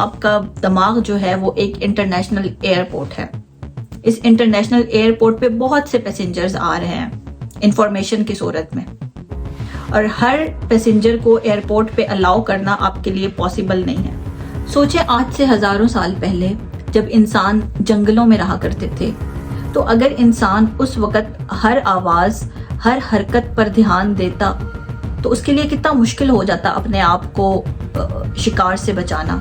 आपका दिमाग जो है वो एक इंटरनेशनल एयरपोर्ट है। इस इंटरनेशनल एयरपोर्ट पे बहुत से पैसेंजर्स आ रहे हैं इंफॉर्मेशन की सूरत में, और हर पैसेंजर को एयरपोर्ट पे अलाउ करना आपके लिए पॉसिबल नहीं है। सोचे आज से हजारों साल पहले जब इंसान जंगलों में रहा करते थे, तो अगर इंसान उस वक्त हर आवाज, हर हरकत पर ध्यान देता तो उसके लिए कितना मुश्किल हो जाता अपने आप को शिकार से बचाना।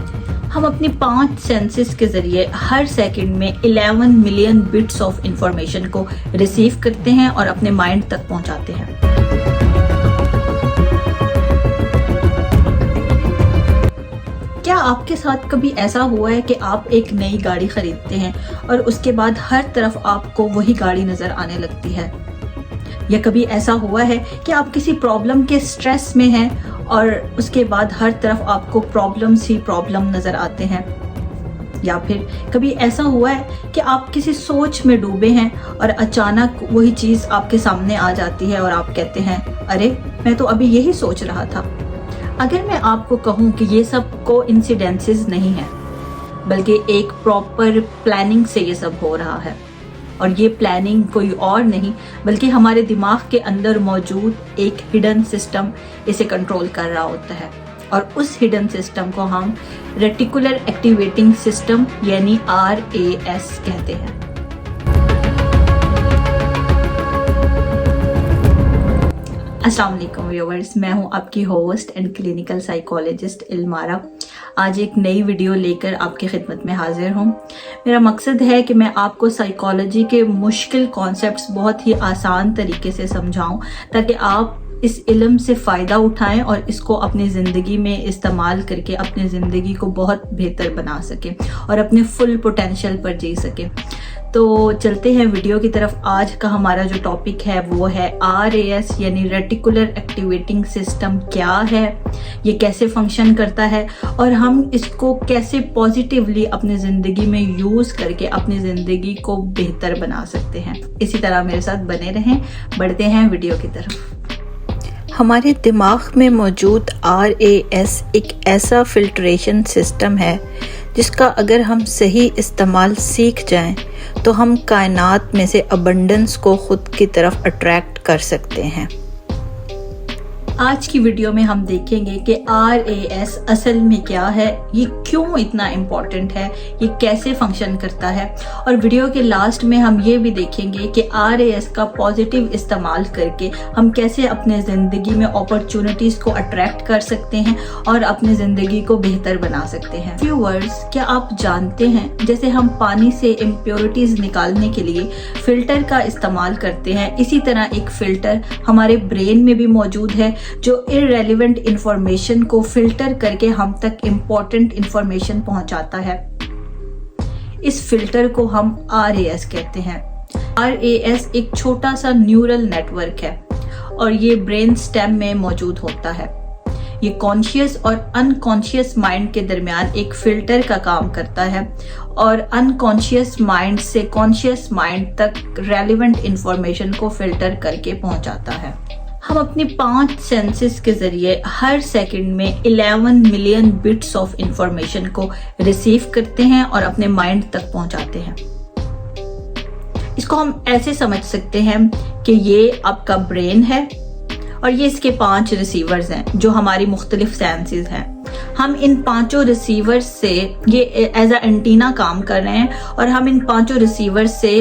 हम अपनी 5 सेंसेस के जरिए हर सेकंड में 11 मिलियन बिट्स ऑफ इंफॉर्मेशन को रिसीव करते हैं और अपने माइंड तक पहुंचाते हैं। क्या आपके साथ कभी ऐसा हुआ है कि आप एक नई गाड़ी खरीदते हैं और उसके बाद हर तरफ आपको वही गाड़ी नजर आने लगती है? या कभी ऐसा हुआ है कि आप किसी प्रॉब्लम के स्ट्रेस में हैं और उसके बाद हर तरफ आपको प्रॉब्लम्स ही प्रॉब्लम नजर आते हैं? या फिर कभी ऐसा हुआ है कि आप किसी सोच में डूबे हैं और अचानक वही चीज आपके सामने आ जाती है और आप कहते हैं, अरे मैं तो अभी यही सोच रहा था। अगर मैं आपको कहूं कि ये सब कोइंसिडेंसेस नहीं है, बल्कि एक प्रॉपर प्लानिंग से ये सब हो रहा है, और ये प्लानिंग कोई और नहीं बल्कि हमारे दिमाग के अंदर मौजूद एक हिडन सिस्टम इसे कंट्रोल कर रहा होता है, और उस हिडन सिस्टम को हम रेटिकुलर एक्टिवेटिंग सिस्टम यानी RAS कहते हैं। अस्सलाम वालेकुम व्यूअर्स, मैं हूं आपकी होस्ट एंड क्लिनिकल साइकोलॉजिस्ट इल्मारा। आज एक नई वीडियो लेकर आपकी खिदमत में हाजिर हूं। मेरा मकसद है कि मैं आपको साइकोलॉजी के मुश्किल कॉन्सेप्ट्स बहुत ही आसान तरीके से समझाऊं, ताकि आप इस इल्म से फ़ायदा उठाएं और इसको अपनी ज़िंदगी में इस्तेमाल करके अपनी ज़िंदगी को बहुत बेहतर बना सकें और अपने फुल पोटेंशियल पर जी सकें। तो चलते हैं वीडियो की तरफ। आज का हमारा जो टॉपिक है वो है RAS यानी रेटिकुलर एक्टिवेटिंग सिस्टम क्या है, ये कैसे फंक्शन करता है और हम इसको कैसे पॉजिटिवली अपनी ज़िंदगी में यूज़ करके अपनी ज़िंदगी को बेहतर बना सकते हैं। इसी तरह मेरे साथ बने रहें। बढ़ते हैं वीडियो की तरफ। हमारे दिमाग में मौजूद RAS एक ऐसा फिल्ट्रेशन सिस्टम है जिसका अगर हम सही इस्तेमाल सीख जाएं तो हम कायनात में से अबंडेंस को खुद की तरफ अट्रैक्ट कर सकते हैं। आज की वीडियो में हम देखेंगे कि RAS असल में क्या है, ये क्यों इतना इम्पोर्टेंट है, ये कैसे फंक्शन करता है, और वीडियो के लास्ट में हम ये भी देखेंगे कि RAS का पॉजिटिव इस्तेमाल करके हम कैसे अपने ज़िंदगी में अपॉर्चुनिटीज़ को अट्रैक्ट कर सकते हैं और अपनी ज़िंदगी को बेहतर बना सकते हैं। व्यूअर्स, क्या आप जानते हैं जैसे हम पानी से इम्प्योरिटीज़ निकालने के लिए फ़िल्टर का इस्तेमाल करते हैं, इसी तरह एक फ़िल्टर हमारे ब्रेन में भी मौजूद है जो इररेलेवेंट इंफॉर्मेशन को फिल्टर करके हम तक इम्पोर्टेंट इंफॉर्मेशन पहुंचाता है। इस फिल्टर को हम RAS कहते हैं। RAS एक छोटा सा न्यूरल नेटवर्क है और ये ब्रेन स्टेम में मौजूद होता है। ये कॉन्शियस और अनकॉन्शियस माइंड के दरमियान एक फिल्टर का काम करता है और अनकॉन्शियस माइंड से कॉन्शियस माइंड तक रेलेवेंट इंफॉर्मेशन को फिल्टर करके पहुंचाता है। हम अपनी 5 सेंसेस के जरिए हर सेकंड में 11 मिलियन बिट्स ऑफ इंफॉर्मेशन को रिसीव करते हैं और अपने माइंड तक पहुंचाते हैं। इसको हम ऐसे समझ सकते हैं कि ये आपका ब्रेन है और ये इसके 5 रिसीवर्स हैं जो हमारी मुख्तलिफ सेंसेस हैं। हम इन 5 रिसीवर्स से ये एज अ एंटीना काम कर रहे हैं और हम इन 5 रिसीवर्स से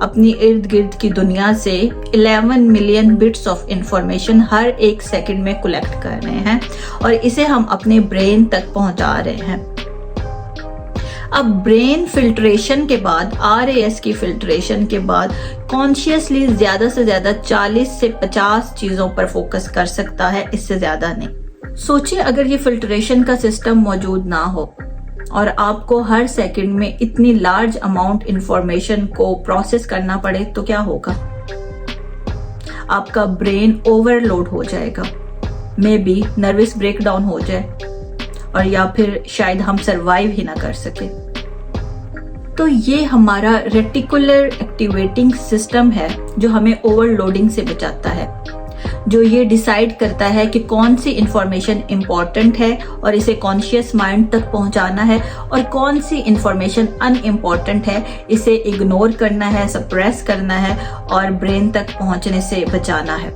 अपनी इर्द गिर्द की दुनिया से 11 मिलियन बिट्स ऑफ इंफॉर्मेशन हर एक सेकंड में कलेक्ट कर रहे हैं और इसे हम अपने ब्रेन तक पहुंचा रहे हैं। अब ब्रेन फिल्ट्रेशन के बाद, RAS की फिल्ट्रेशन के बाद कॉन्शियसली ज्यादा से ज्यादा 40 से 50 चीजों पर फोकस कर सकता है, इससे ज्यादा नहीं। सोचिए अगर ये फिल्ट्रेशन का सिस्टम मौजूद ना हो और आपको हर सेकंड में इतनी लार्ज अमाउंट इंफॉर्मेशन को प्रोसेस करना पड़े तो क्या होगा? आपका ब्रेन ओवरलोड हो जाएगा, मे बी नर्वस ब्रेकडाउन हो जाए और या फिर शायद हम सरवाइव ही ना कर सके। तो ये हमारा रेटिकुलर एक्टिवेटिंग सिस्टम है जो हमें ओवरलोडिंग से बचाता है। जो ये डिसाइड करता है कि कौन सी इंफॉर्मेशन इम्पॉर्टेंट है और इसे कॉन्शियस माइंड तक पहुंचाना है और कौन सी इंफॉर्मेशन अनइम्पॉर्टेंट है, इसे इग्नोर करना है, सप्रेस करना है और ब्रेन तक पहुंचने से बचाना है।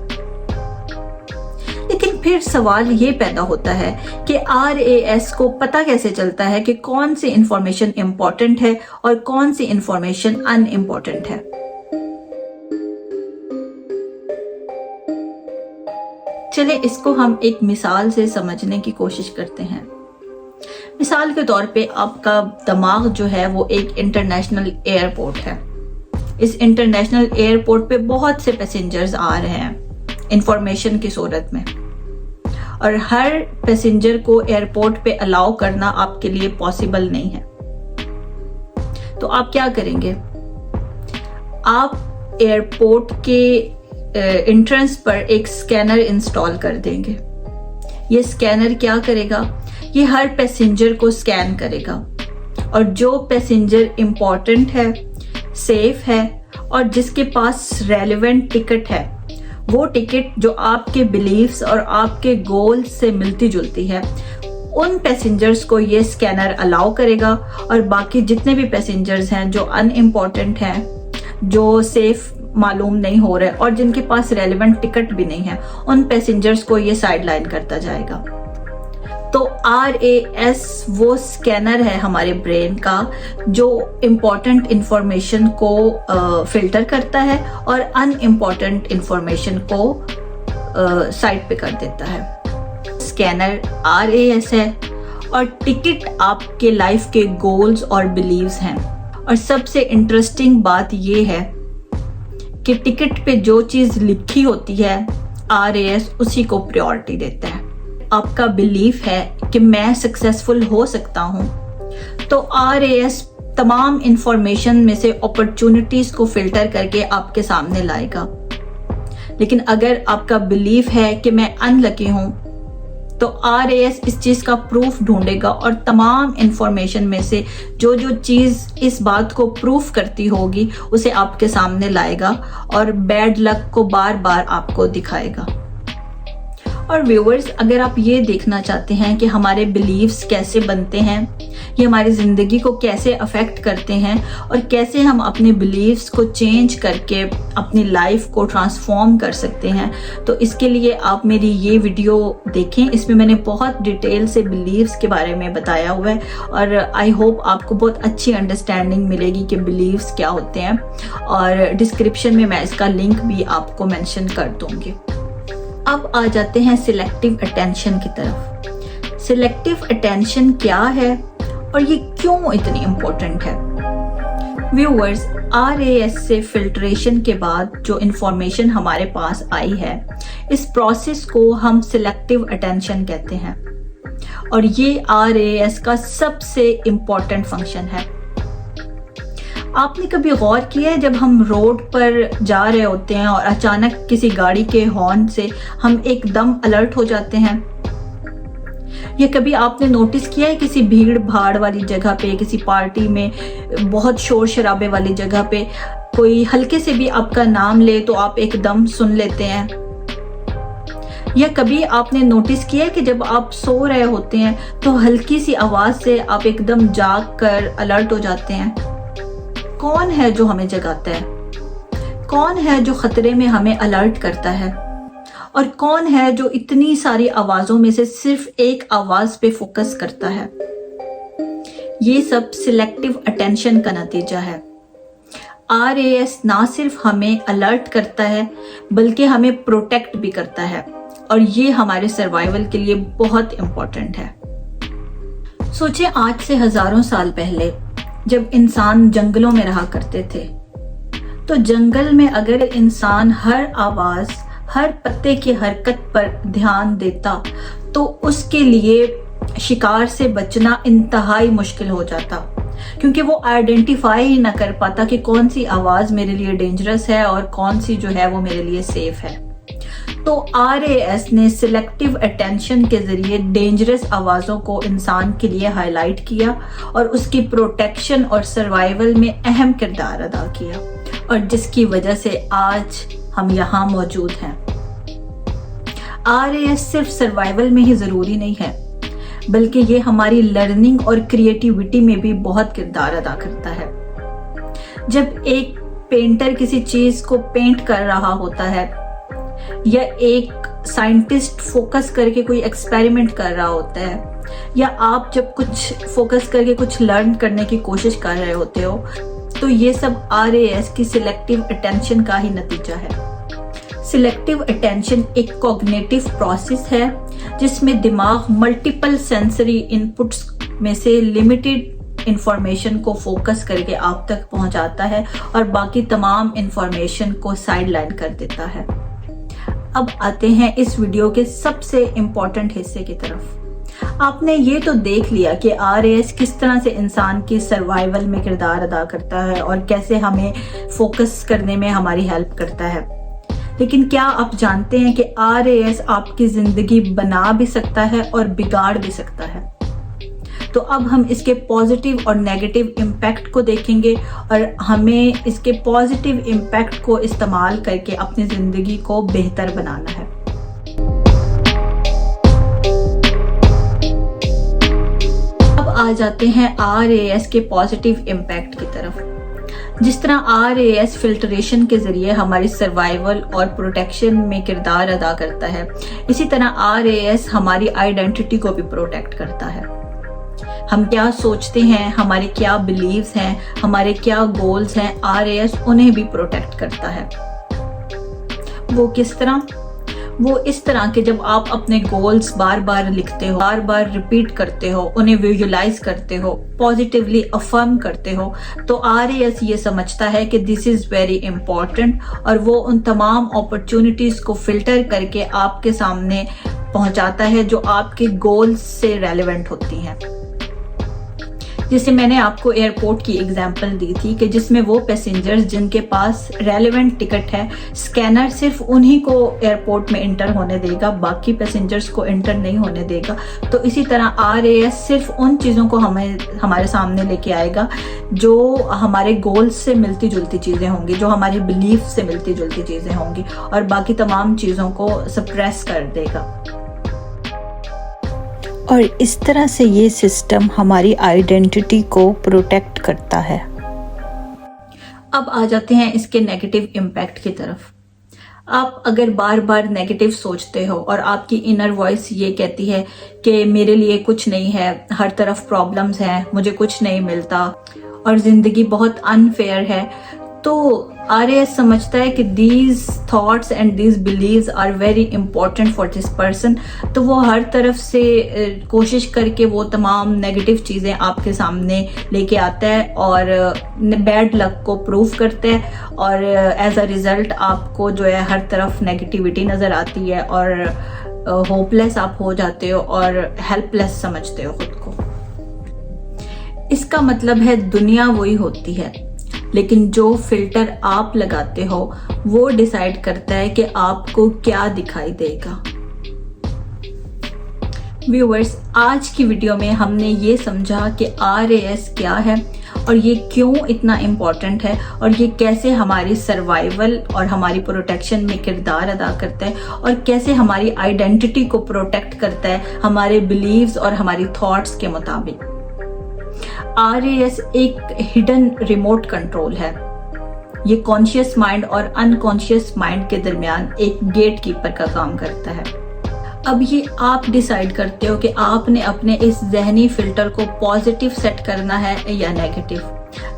लेकिन फिर सवाल ये पैदा होता है कि RAS को पता कैसे चलता है कि कौन सी इंफॉर्मेशन इम्पॉर्टेंट है और कौन सी इंफॉर्मेशन अनइम्पॉर्टेंट है। चले इसको हम एक मिसाल से समझने की कोशिश करते हैं। मिसाल के तौर पे आपका दिमाग जो है वो एक इंटरनेशनल एयरपोर्ट है। इस इंटरनेशनल एयरपोर्ट पे बहुत से पैसेंजर्स आ रहे हैं इंफॉर्मेशन की सूरत में, और हर पैसेंजर को एयरपोर्ट पे अलाउ करना आपके लिए पॉसिबल नहीं है। तो आप क्या करेंगे? आप एयरपोर्ट के एंट्रेंस पर एक स्कैनर इंस्टॉल कर देंगे। ये स्कैनर क्या करेगा? ये हर पैसेंजर को स्कैन करेगा और जो पैसेंजर इम्पोर्टेंट है, सेफ है और जिसके पास रेलेवेंट टिकट है, वो टिकट जो आपके बिलीव्स और आपके गोल्स से मिलती जुलती है, उन पैसेंजर्स को ये स्कैनर अलाउ करेगा। और बाकी जितने भी पैसेंजर्स हैं जो अनइम्पॉर्टेंट हैं, जो सेफ मालूम नहीं हो रहे और जिनके पास रेलेवेंट टिकट भी नहीं है, उन पैसेंजर्स को ये साइडलाइन करता जाएगा। तो RAS वो स्कैनर है हमारे ब्रेन का जो इम्पोर्टेंट इंफॉर्मेशन को फिल्टर करता है और अनइम्पोर्टेंट इंफॉर्मेशन को साइड पे कर देता है। स्कैनर RAS है और टिकट आपके लाइफ के गोल्स और बिलीव्स हैं। और सबसे इंटरेस्टिंग बात ये है कि टिकट पे जो चीज लिखी होती है, RAS उसी को प्रायोरिटी देता है। आपका बिलीफ है कि मैं सक्सेसफुल हो सकता हूं, तो RAS तमाम इंफॉर्मेशन में से अपॉर्चुनिटीज को फिल्टर करके आपके सामने लाएगा। लेकिन अगर आपका बिलीफ है कि मैं अनलकी हूं, तो RAS इस चीज का प्रूफ ढूंढेगा और तमाम इंफॉर्मेशन में से जो जो चीज इस बात को प्रूफ करती होगी उसे आपके सामने लाएगा और बैड लक को बार बार आपको दिखाएगा। और व्यूअर्स, अगर आप ये देखना चाहते हैं कि हमारे बिलीव्स कैसे बनते हैं, ये हमारी ज़िंदगी को कैसे अफेक्ट करते हैं और कैसे हम अपने बिलीव्स को चेंज करके अपनी लाइफ को ट्रांसफॉर्म कर सकते हैं, तो इसके लिए आप मेरी ये वीडियो देखें। इसमें मैंने बहुत डिटेल से बिलीव्स के बारे में बताया हुआ है और आई होप आपको बहुत अच्छी अंडरस्टैंडिंग मिलेगी कि बिलीव्स क्या होते हैं। और डिस्क्रिप्शन में मैं इसका लिंक भी आपको मेंशन कर दूंगी। अब आ जाते हैं सिलेक्टिव अटेंशन की तरफ। सिलेक्टिव अटेंशन क्या है और ये क्यों इतनी इम्पोर्टेंट है? व्यूअर्स, RAS से फिल्ट्रेशन के बाद जो इंफॉर्मेशन हमारे पास आई है, इस प्रोसेस को हम सिलेक्टिव अटेंशन कहते हैं और ये RAS का सबसे इम्पोर्टेंट फंक्शन है। आपने कभी गौर किया है, जब हम रोड पर जा रहे होते हैं और अचानक किसी गाड़ी के हॉर्न से हम एकदम अलर्ट हो जाते हैं? ये कभी आपने नोटिस किया है किसी भीड़ भाड़ वाली जगह पे, किसी पार्टी में, बहुत शोर शराबे वाली जगह पे कोई हल्के से भी आपका नाम ले तो आप एकदम सुन लेते हैं? या कभी आपने नोटिस किया है कि जब आप सो रहे होते हैं तो हल्की सी आवाज से आप एकदम जाग कर अलर्ट हो जाते हैं? कौन है जो हमें जगाता है? कौन है जो खतरे में हमें अलर्ट करता है? और कौन है जो इतनी सारी आवाजों में से सिर्फ एक आवाज पे फोकस करता है? ये सब सिलेक्टिव अटेंशन का नतीजा है। RAS ना सिर्फ हमें अलर्ट करता है बल्कि हमें प्रोटेक्ट भी करता है और ये हमारे सर्वाइवल के लिए बहुत इंपॉर्टेंट है। सोचिए, आज से हजारों साल पहले जब इंसान जंगलों में रहा करते थे, तो जंगल में अगर इंसान हर आवाज, हर पत्ते की हरकत पर ध्यान देता तो उसके लिए शिकार से बचना इंतहाई मुश्किल हो जाता, क्योंकि वो आइडेंटिफाई ही ना कर पाता कि कौन सी आवाज मेरे लिए डेंजरस है और कौन सी जो है वो मेरे लिए सेफ है। तो RAS ने सिलेक्टिव अटेंशन के जरिए डेंजरस आवाजों को इंसान के लिए हाईलाइट किया और उसकी प्रोटेक्शन और सर्वाइवल में अहम किरदार अदा किया, और जिसकी वजह से आज हम यहाँ मौजूद हैं। RAS सिर्फ सर्वाइवल में ही ज़रूरी नहीं है, बल्कि ये हमारी लर्निंग और क्रिएटिविटी में भी बहुत किरदार अदा करता है। जब एक पेंटर किसी चीज़ को पेंट कर रहा होता है या एक साइंटिस्ट फोकस करके कोई एक्सपेरिमेंट कर रहा होता है, या आप जब कुछ फोकस करके कुछ लर्न करने की कोशिश कर रहे होते हो, तो ये सब RAS की सिलेक्टिव अटेंशन का ही नतीजा है। सिलेक्टिव अटेंशन एक कॉग्निटिव प्रोसेस है जिसमें दिमाग मल्टीपल सेंसरी इनपुट्स में से लिमिटेड इंफॉर्मेशन को फोकस करके आप तक पहुंचाता है और बाकी तमाम इंफॉर्मेशन को साइडलाइन कर देता है। अब आते हैं इस वीडियो के सबसे इम्पोर्टेंट हिस्से की तरफ। आपने ये तो देख लिया कि RAS किस तरह से इंसान की सर्वाइवल में किरदार अदा करता है और कैसे हमें फोकस करने में हमारी हेल्प करता है, लेकिन क्या आप जानते हैं कि RAS आपकी जिंदगी बना भी सकता है और बिगाड़ भी सकता है? तो अब हम इसके पॉजिटिव और नेगेटिव इम्पैक्ट को देखेंगे और हमें इसके पॉजिटिव इम्पैक्ट को इस्तेमाल करके अपनी जिंदगी को बेहतर बनाना है। अब आ जाते हैं RAS के पॉजिटिव इम्पैक्ट की तरफ। जिस तरह RAS फिल्ट्रेशन के जरिए हमारी सर्वाइवल और प्रोटेक्शन में किरदार अदा करता है, इसी तरह RAS हमारी आइडेंटिटी को भी प्रोटेक्ट करता है। हम क्या सोचते हैं, हमारे क्या बिलीव्स हैं, हमारे क्या गोल्स हैं, RAS उन्हें भी प्रोटेक्ट करता है। वो किस तरह? वो इस तरह के जब आप अपने गोल्स बार बार लिखते हो, बार बार रिपीट करते हो, उन्हें विजुलाइज करते हो, पॉजिटिवली अफर्म करते हो, तो RAS ये समझता है कि दिस इज वेरी इंपॉर्टेंट और वो उन तमाम अपॉर्चुनिटीज को फिल्टर करके आपके सामने पहुंचाता है जो आपके गोल्स से रेलेवेंट होती हैं। जिसे मैंने आपको एयरपोर्ट की एग्जांपल दी थी कि जिसमें वो पैसेंजर्स जिनके पास रेलेवेंट टिकट है, स्कैनर सिर्फ उन्हीं को एयरपोर्ट में इंटर होने देगा, बाकी पैसेंजर्स को इंटर नहीं होने देगा। तो इसी तरह RAS सिर्फ उन चीज़ों को हमारे सामने लेके आएगा जो हमारे गोल्स से मिलती जुलती चीज़ें होंगी, जो हमारे बिलीफ से मिलती जुलती चीज़ें होंगी, और बाकी तमाम चीज़ों को सप्रेस कर देगा। और इस तरह से ये सिस्टम हमारी आइडेंटिटी को प्रोटेक्ट करता है। अब आ जाते हैं इसके नेगेटिव इम्पैक्ट की तरफ। आप अगर बार बार नेगेटिव सोचते हो और आपकी इनर वॉइस ये कहती है कि मेरे लिए कुछ नहीं है, हर तरफ प्रॉब्लम्स हैं, मुझे कुछ नहीं मिलता और जिंदगी बहुत अनफेयर है, तो RAS समझता है कि these thoughts and these beliefs are very important for this person। तो वो हर तरफ से कोशिश करके वो तमाम नेगेटिव चीज़ें आपके सामने लेके आता है और बैड लक को प्रूव करता है, और एज अ रिज़ल्ट आपको जो है हर तरफ नेगेटिविटी नज़र आती है और होपलेस आप हो जाते हो और हेल्पलेस समझते हो खुद को। इसका मतलब है दुनिया वही होती है, लेकिन जो फिल्टर आप लगाते हो वो डिसाइड करता है कि आपको क्या दिखाई देगा। व्यूअर्स, आज की वीडियो में हमने ये समझा कि RAS क्या है और ये क्यों इतना इम्पोर्टेंट है और ये कैसे हमारी सर्वाइवल और हमारी प्रोटेक्शन में किरदार अदा करता है और कैसे हमारी आइडेंटिटी को प्रोटेक्ट करता है हमारे बिलीव्स और हमारी थॉट्स के मुताबिक। RAS एक हिडन रिमोट कंट्रोल है। ये कॉन्शियस माइंड और अनकॉन्शियस माइंड के दरमियान एक गेट कीपर का काम करता है। अब ये आप डिसाइड करते हो कि आपने अपने इस जहनी फिल्टर को पॉजिटिव सेट करना है या नेगेटिव।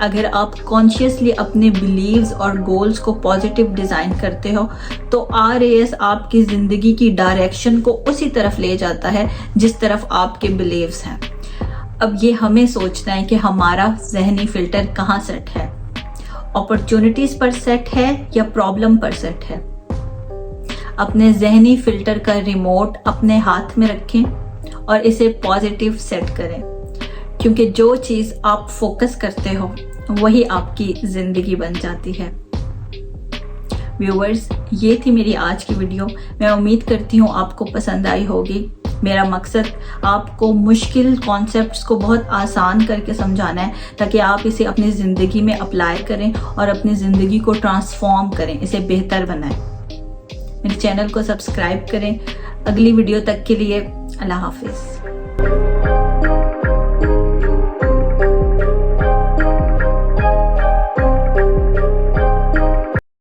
अगर आप कॉन्शियसली अपने बिलीव्स और गोल्स को पॉजिटिव डिजाइन करते हो तो RAS आपकी जिंदगी की डायरेक्शन को उसी तरफ ले जाता है जिस तरफ आपके बिलीव्स हैं। अब ये हमें सोचना है कि हमारा जहनी फिल्टर कहाँ सेट है, अपॉर्चुनिटीज पर सेट है या प्रॉब्लम पर सेट है। अपने जहनी फिल्टर का रिमोट अपने हाथ में रखें और इसे पॉजिटिव सेट करें, क्योंकि जो चीज़ आप फोकस करते हो वही आपकी जिंदगी बन जाती है। व्यूअर्स, ये थी मेरी आज की वीडियो। मैं उम्मीद करती हूँ आपको पसंद आई होगी। मेरा मकसद आपको मुश्किल कॉन्सेप्ट्स को बहुत आसान करके समझाना है ताकि आप इसे अपनी ज़िंदगी में अप्लाई करें और अपनी ज़िंदगी को ट्रांसफॉर्म करें, इसे बेहतर बनाएं। मेरे चैनल को सब्सक्राइब करें, अगली वीडियो तक के लिए अल्लाह हाफिज।